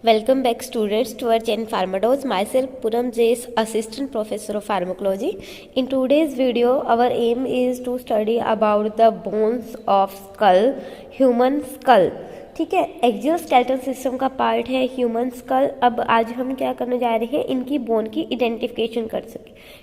Welcome back students to our channel Pharmadose. Myself Puram Jays, Assistant Professor of Pharmacology. In today's video, our aim is to study about the bones of skull, human skull. ठीक है, एक्जियोस्केलेटल system का part है human school. अब आज हम क्या करने जा रहे हैं, इनकी बोन की आइडेंटिफिकेशन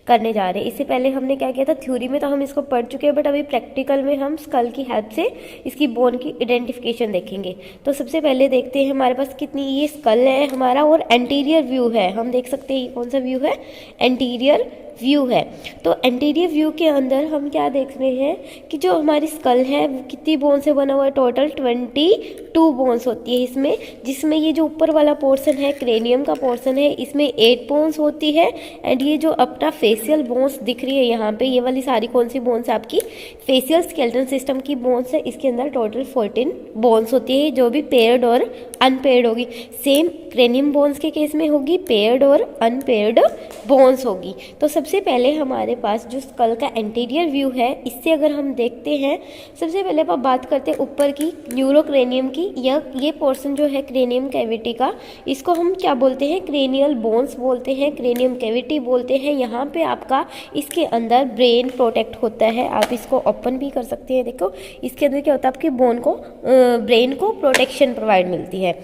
करने जा रहे हैं। इससे पहले हमने क्या किया था, थ्योरी में तो हम इसको पढ़ चुके हैं, बट अभी प्रैक्टिकल में हम स्कल की हेल्प से इसकी बोन की आइडेंटिफिकेशन देखेंगे। तो सबसे पहले देखते हैं हमारे पास कितनी ये स्कल है हमारा, और एंटीरियर व्यू है। हम देख सकते हैं ये कौन सा व्यू है, एंटीरियर व्यू है। तो एंटीरियर व्यू के अंदर हम क्या देख रहे हैं कि जो हमारी स्कल है कितनी बोन से बना हुआ है, टोटल 22 बोन्स होती है इसमें, जिसमें ये जो ऊपर वाला पोर्शन है क्रेनियम का पोर्शन है, इसमें 8 बोन्स होती है। एंड ये जो अपना फेशियल बोन्स दिख रही है यहाँ पे, ये वाली सारी कौन सी बोन्स आपकी फेशियल स्केलेटन सिस्टम की बोन्स है। इसके अंदर टोटल 14 बोन्स होती है, जो भी पेयर्ड और अनपेयर्ड होगी। सेम क्रेनियम बोन्स के केस में होगी, पेयर्ड और अनपेयर्ड बोन्स होगी। तो सबसे पहले हमारे पास जो स्कल का एंटीरियर व्यू है, इससे अगर हम देखते हैं, सबसे पहले आप बात करते हैं ऊपर की न्यूरोक्रेनियम की। ये पोर्शन जो है क्रेनियम कैविटी का, इसको हम क्या बोलते हैं, क्रेनियल बोन्स बोलते हैं, क्रेनियम कैविटी बोलते हैं। यहाँ पे आपका इसके अंदर ब्रेन प्रोटेक्ट होता है। आप इसको ओपन भी कर सकते हैं। देखो इसके अंदर क्या होता है, आपके बोन को ब्रेन को प्रोटेक्शन प्रोवाइड मिलती है।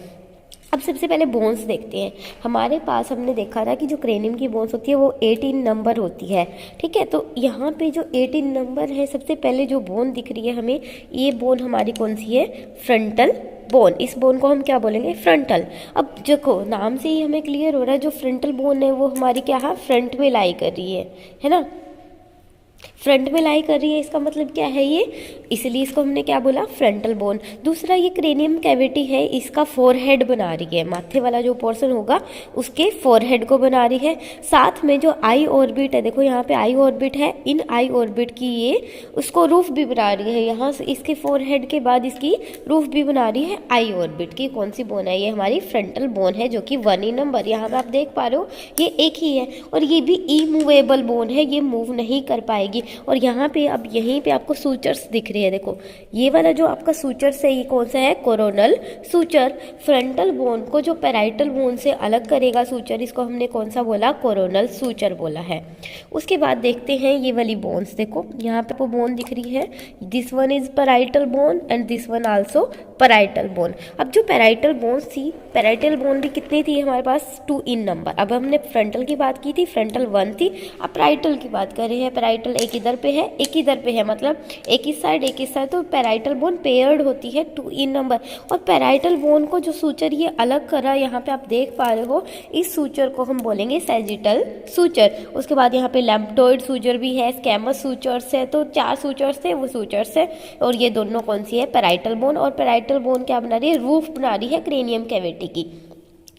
अब सबसे पहले बोन्स देखते हैं। हमारे पास हमने देखा था कि जो क्रेनियम की बोन्स होती है वो 18 नंबर होती है। ठीक है, तो यहाँ पे जो 18 नंबर है, सबसे पहले जो बोन दिख रही है हमें, ये बोन हमारी कौन सी है, फ्रंटल बोन। इस बोन को हम क्या बोलेंगे, फ्रंटल। अब देखो नाम से ही हमें क्लियर हो रहा है, जो फ्रंटल बोन है वो हमारी क्या है, फ्रंट में लाई कर रही है ना, फ्रंट में लाई कर रही है। इसका मतलब क्या है ये, इसलिए इसको हमने क्या बोला, फ्रंटल बोन। दूसरा ये क्रेनियम कैविटी है, इसका फोरहेड बना रही है, माथे वाला जो पोर्शन होगा उसके फोरहेड को बना रही है। साथ में जो आई ऑर्बिट है, देखो यहाँ पे आई ऑर्बिट है, इन आई ऑर्बिट की ये उसको रूफ भी बना रही है। यहाँ से इसके फोरहेड के बाद इसकी रूफ भी बना रही है आई ऑर्बिट की। कौन सी बोन है, ये हमारी फ्रंटल बोन है, जो कि 1 नंबर। यहाँ पे आप देख पा रहे हो ये एक ही है, और ये भी इमूवेबल बोन है, ये मूव नहीं कर पाएगी। और यहाँ पे अब यहीं पे आपको सूचर्स दिख रही है। देखो ये वाला जो आपका सूचर्स है, ये कौन सा है, कोरोनल सूचर। फ्रंटल बोन को जो पैराइटल बोन से अलग करेगा सूचर, इसको हमने कौन सा बोला, कोरोनल सूचर बोला है। उसके बाद देखते हैं ये वाली बोन्स। देखो यहाँ पे वो बोन दिख रही है, this one is parietal bone and this one also parietal bone. अब जो पैराइटल बोन्स थी, पैराइटल बोन भी कितनी थी हमारे पास, 2 नंबर। अब हमने फ्रंटल की बात की थी, फ्रंटल 1 थी। अब पैराइटल की बात कर रहे हैं, पैराइटल एक इधर पे है एक इधर पे है, मतलब एक इस साइड एक इस साइड। तो पैराइटल बोन पेयर्ड होती है 2 नंबर। और पैराइटल बोन को जो सूचर ये अलग करा, यहाँ पे आप देख पा रहे हो, इस सूचर को हम बोलेंगे सैजिटल सूचर। उसके बाद यहाँ पे लैम्प्टोइड सूचर भी है, स्कैमस सूचर्स है। तो 4 सूचर्स थे, वो सूचर्स है। और ये दोनों कौन सी है, पैराइटल बोन। और पैराइटल बोन क्या बना रही है, रूफ बना रही है क्रेनियम कैविटी की,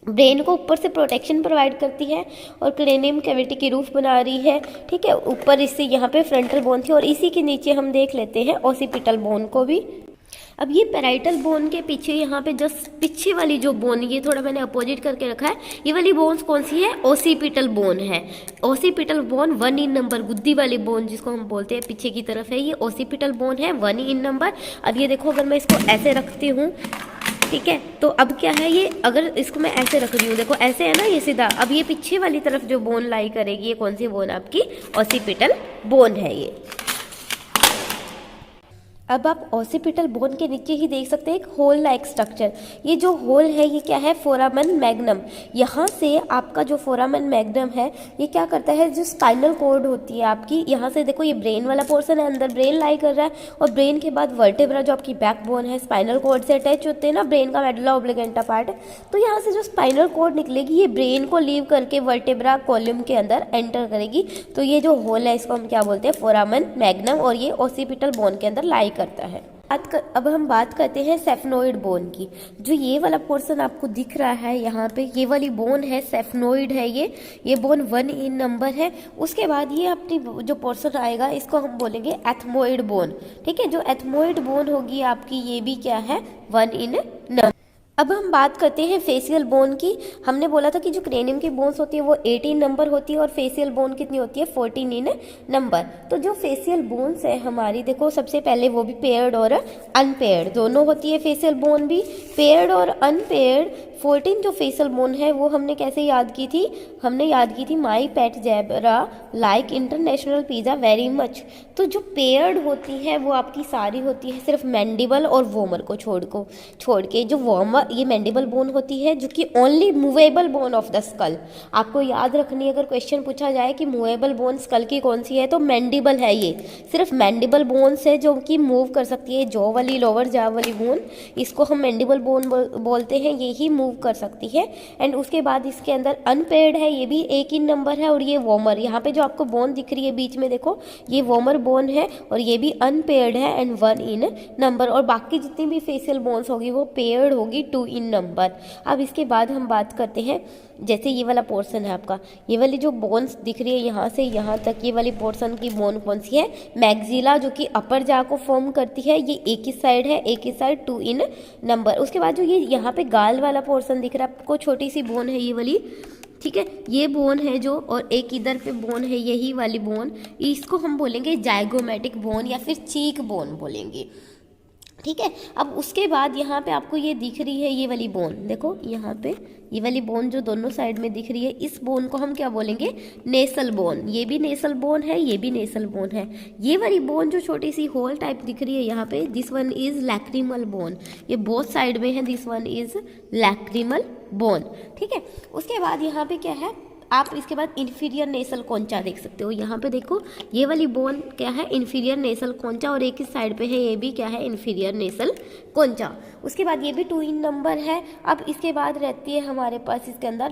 ब्रेन को ऊपर से प्रोटेक्शन प्रोवाइड करती है, और क्रेनियम कैविटी की रूफ बना रही है। ठीक है, ऊपर इससे यहाँ पे फ्रंटल बोन थी, और इसी के नीचे हम देख लेते हैं ओसिपिटल बोन को भी। अब ये पैराइटल बोन के पीछे, यहाँ पे जस्ट पीछे वाली जो बोन, ये थोड़ा मैंने अपोजिट करके रखा है, ये वाली बोन्स कौन सी है, ओसिपिटल बोन है। ओसिपिटल बोन 1 नंबर, गुद्दी वाली बोन जिसको हम बोलते हैं पीछे की तरफ है, ये ओसिपिटल बोन है 1 नंबर। अब ये देखो, अगर मैं इसको ऐसे रखती हूँ, ठीक है, तो अब क्या है ये, अगर इसको मैं ऐसे रख रही हूँ, देखो ऐसे है ना ये सीधा। अब ये पीछे वाली तरफ जो बोन लाई करेगी, ये कौन सी बोन, आपकी ओसिपिटल बोन है ये। अब आप ओसिपिटल बोन के नीचे ही देख सकते हैं एक होल लाइक स्ट्रक्चर। ये जो होल है ये क्या है, फोरामन मैग्नम। यहाँ से आपका जो फोरामन मैग्नम है, ये क्या करता है, जो स्पाइनल कॉर्ड होती है आपकी, यहाँ से देखो ये ब्रेन वाला पोर्शन है, अंदर ब्रेन लाई कर रहा है। और ब्रेन के बाद वर्टेब्रा जो आपकी बैकबोन है, स्पाइनल कॉर्ड से अटैच होते हैं ना, ब्रेन का मेडुला ऑब्लिगेंटा पार्ट है। तो यहाँ से जो स्पाइनल कॉर्ड निकलेगी, ये ब्रेन को लीव करके वर्टेब्रा कॉलम के अंदर एंटर करेगी। तो ये जो होल है, इसको हम क्या बोलते हैं, फोरामन मैग्नम, और ये ओसिपिटल बोन के अंदर लाई करता है। अब हम बात करते हैं सेफनोइड बोन की। जो ये वाला पोर्शन आपको दिख रहा है यहाँ पे, ये वाली बोन है, सेफनोइड है ये बोन 1 नंबर है। उसके बाद ये अपनी जो पोर्शन आएगा, इसको हम बोलेंगे एथमोइड बोन। ठीक है, जो एथमोइड बोन होगी आपकी, ये भी क्या है, 1 नंबर। अब हम बात करते हैं फेशियल बोन की। हमने बोला था कि जो क्रेनियम की बोन्स होती है वो 18 नंबर होती है और फेशियल बोन कितनी होती है 14 इन नंबर। तो जो फेशियल बोन्स है हमारी, देखो सबसे पहले वो भी पेयर्ड और अनपेयर्ड दोनों होती है। फेशियल बोन भी पेयर्ड और अनपेयर्ड। 14 जो फेशियल बोन है वो हमने कैसे याद की थी, हमने याद की थी my pet zebra like international pizza very much. तो जो पेयर्ड होती है वो आपकी सारी होती है सिर्फ मैंडिबल और वोमर को छोड़ के। जो वोमर, ये मैंडिबल बोन होती है जो कि only movable bone of the skull. आपको याद रखनी है, अगर क्वेश्चन पूछा जाए कि मूवेबल बोन स्कल की कौन सी है तो मैंडिबल है। ये सिर्फ मैंडिबल बोन्स है जो कि मूव कर सकती है। जॉ वाली, लोअर जॉ वाली बोन, इसको हम मैंडिबल बोन बोलते हैं, ये ही मूव कर सकती है। एंड उसके बाद इसके अंदर अनपेयर्ड है, ये भी एक ही नंबर है। और ये वोमर, यहाँ पे जो आपको बोन दिख रही है बीच में देखो, ये वोमर बोन है और ये भी अनपेयर्ड है एंड 1 इन नंबर। और बाकी जितनी भी फेशियल बोन्स होगी वो पेयर्ड होगी 2 इन नंबर। अब इसके बाद हम बात करते हैं, जैसे ये वाला पोर्शन है आपका, ये वाली जो बोन्स दिख रही है यहाँ से यहाँ तक, ये वाली पोर्शन की बोन कौन सी है, मैक्सिला, जो कि अपर जा को फॉर्म करती है। ये एक ही साइड है, एक ही साइड 2 इन नंबर। उसके बाद जो ये यहाँ पे गाल वाला पोर्शन दिख रहा है आपको, छोटी सी बोन है ये वाली, ठीक है, ये बोन है जो, और एक इधर पे बोन है यही वाली बोन, इसको हम बोलेंगे जाइगोमेटिक बोन या फिर चीक बोन बोलेंगे, ठीक है। अब उसके बाद यहाँ पे आपको ये दिख रही है ये वाली बोन, देखो यहाँ पे ये वाली बोन जो दोनों साइड में दिख रही है, इस बोन को हम क्या बोलेंगे, नेसल बोन। ये भी नेसल बोन है, ये भी नेसल बोन है। ये वाली बोन जो छोटी सी होल टाइप दिख रही है यहाँ पे, this one is lacrimal bone. ये बोथ साइड में है, this one is lacrimal bone, ठीक है। उसके बाद यहाँ पे क्या है, आप इसके बाद इन्फीरियर नेसल कोंचा देख सकते हो। यहाँ पे देखो ये वाली बोन क्या है, इन्फीरियर नेसल कोंचा, और एक इस साइड पे है ये भी क्या है, इन्फीरियर नेसल कोंचा। उसके बाद ये भी 2 इन नंबर है। अब इसके बाद रहती है हमारे पास इसके अंदर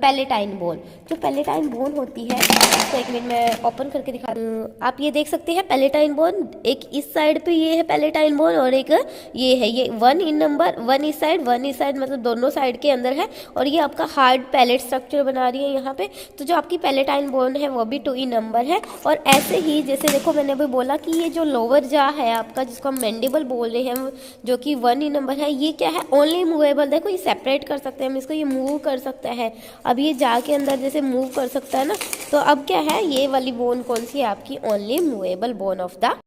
पैलेटाइन बोन। जो पैलेटाइन बोन होती है, इसको एक मिनट में ओपन करके दिखा दूँ, आप ये देख सकते हैं पैलेटाइन बोन, एक इस साइड पे ये है पैलेटाइन बोन और एक ये है, ये 1 इन नंबर, 1 इस साइड 1 इस साइड, मतलब दोनों साइड के अंदर है। और ये आपका हार्ड पैलेट स्ट्रक्चर बना रही है यहाँ पे। तो जो आपकी पैलेटाइन बोन है वो भी 2 इन नंबर है। और ऐसे ही जैसे देखो मैंने अभी बोला कि ये जो लोअर जा है आपका, जिसको हम मैंडिबल बोल रहे हैं, जो कि 1 इन नंबर है, ये क्या है, ओनली मूवेबल। देखो ये सेपरेट कर सकते हैं हम इसको, ये मूव कर सकता है। अब ये जा के अंदर जैसे मूव कर सकता है ना, तो अब क्या है, ये वाली बोन कौन सी है आपकी, only movable bone of the.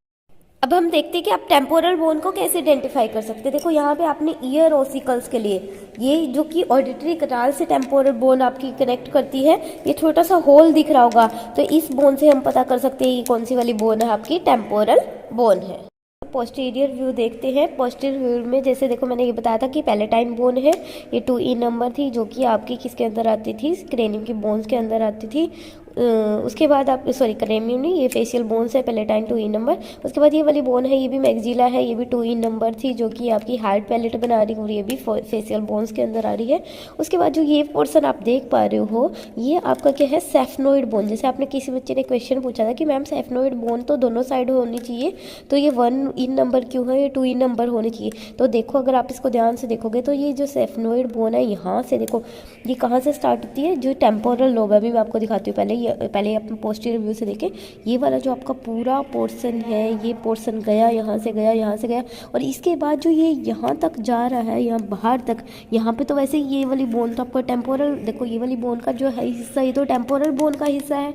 अब हम देखते हैं कि आप टेम्पोरल बोन को कैसे आइडेंटिफाई कर सकते हैं। देखो यहाँ पे आपने ईयर ओसिकल्स के लिए, ये जो कि ऑडिटरी कनाल से टेम्पोरल बोन आपकी कनेक्ट करती है, ये छोटा सा होल दिख रहा होगा, तो इस बोन से हम पता कर सकते हैं ये कौन सी वाली बोन है, आपकी टेम्पोरल बोन है। पोस्टीरियर व्यू देखते हैं। पोस्टीरियर व्यू में जैसे देखो मैंने ये बताया था कि पैलेटाइन बोन है, ये 2 इन नंबर थी, जो कि आपकी किसके अंदर आती थी, क्रेनियम की बोन्स के अंदर आती थी। उसके बाद आप, सॉरी क्रेनियम नहीं, ये फेशियल बोन्स है, पैलेटाइन 2 इन नंबर। उसके बाद ये वाली बोन है, ये भी मैक्सिला है, ये भी 2 इन नंबर थी, जो कि आपकी हार्ड पैलेट बना रही है, और ये भी फेशियल बोन्स के अंदर आ रही है। उसके बाद जो ये पोर्सन आप देख पा रहे हो, ये आपका क्या है, सेफनोइड बोन। जैसे आपने किसी बच्चे ने क्वेश्चन पूछा था कि मैम सेफनोइड बोन तो दोनों साइड होनी चाहिए, तो ये 1 इन नंबर क्यों है, ये 2 इन नंबर होनी चाहिए। तो देखो अगर आप इसको ध्यान से देखोगे तो ये जो सेफनोइड बोन है, यहाँ से देखो ये कहाँ से स्टार्ट होती है, जो टेम्पोरल लोब है, अभी मैं आपको दिखाती हूँ। पहले आप पोस्टीरियर व्यू से देखें, ये वाला जो आपका पूरा पोर्शन है, ये पोर्शन गया यहाँ से गया, यहाँ से गया, और इसके बाद जो ये यहाँ तक जा रहा है, यहाँ बाहर तक, यहाँ पे तो वैसे ये वाली बोन तो आपका टेम्पोरल, देखो ये वाली बोन का जो है हिस्सा, ये तो टेम्पोरल बोन का हिस्सा है।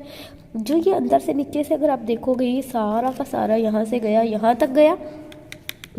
जो ये अंदर से नीचे से अगर आप देखोगे, ये सारा का सारा यहाँ से गया, यहाँ तक गया,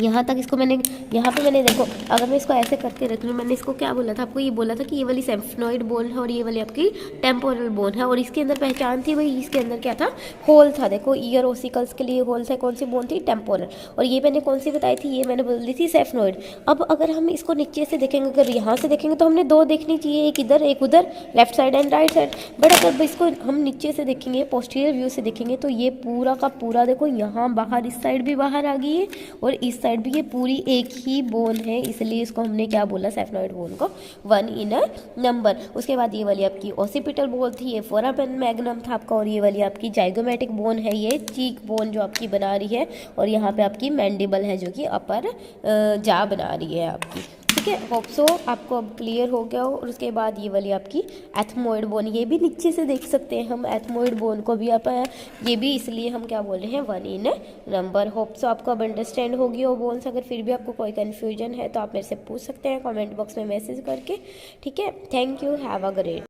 यहाँ तक। इसको मैंने यहाँ पे मैंने देखो, अगर मैं इसको ऐसे करके रख लूँ, मैंने इसको क्या बोला था आपको, ये बोला था कि ये वाली सेफनोइड बोन है और ये वाली आपकी टेम्पोरल बोन है, और इसके अंदर पहचान थी भाई, इसके अंदर क्या था, होल था। देखो ईयर ओसिकल्स के लिए होल था, कौन सी बोन थी, टेम्पोरल। और ये मैंने कौन सी बताई थी, ये मैंने बोल दी थी सेफनोइड। अब अगर हम इसको नीचे से देखेंगे, अगर यहाँ से देखेंगे तो हमने 2 देखनी चाहिए, एक इधर एक उधर, left side and right side. But अगर इसको हम नीचे से देखेंगे, पोस्टीरियर व्यू से देखेंगे, तो ये पूरा का पूरा देखो यहाँ बाहर, इस साइड भी बाहर आ गई है और इस साइड भी, ये पूरी एक ही बोन है, इसलिए इसको हमने क्या बोला, सेफनोइड बोन को 1 इन नंबर। उसके बाद ये वाली आपकी ओसिपिटल बोन थी, ये फोरामेन मैग्नम था आपका, और ये वाली आपकी जाइगोमेटिक बोन है, ये चीक बोन जो आपकी बना रही है, और यहाँ पे आपकी मैंडिबल है जो कि अपर जा बना रही है आपकी, ठीक है। होप सो आपको अब क्लियर हो गया हो। और उसके बाद ये वाली आपकी एथमोइड बोन, ये भी नीचे से देख सकते हैं हम, एथमोइड बोन को भी आप, ये भी इसलिए हम क्या बोल रहे हैं 1 इन नंबर। होप सो आपको अब अंडरस्टैंड होगी वो बोन्स। अगर फिर भी आपको कोई कन्फ्यूजन है तो आप मेरे से पूछ सकते हैं कमेंट बॉक्स में मैसेज करके, ठीक है। Thank you, have a great.